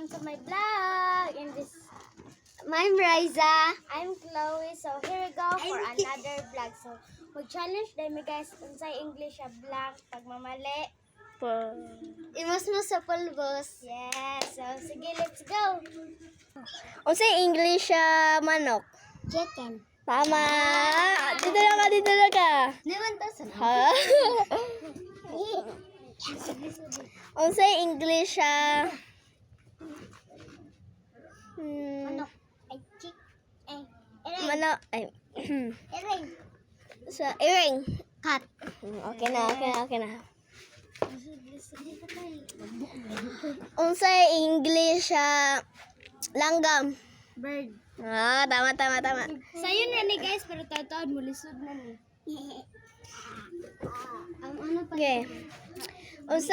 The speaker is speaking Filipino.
welcome to my vlog. I'm Riza. I'm Chloe. So here we go for another vlog. So mag-challenge din mi guys unsay English a blank pagmamali. Imos mo sa pulbos. Yes. So sige, let's go. Unsay English manok? Chicken. Tama. Dito na ka. Naman to sa Ha? Unsay English manok. Ay chick. Ay. manok ay Ering. sa earring. Cat. Okay na. Unsay English langgam? Bird. Tama. Sayo na ni guys, pero taon mulisod na ni. Ang ano pa? Okay. Unsay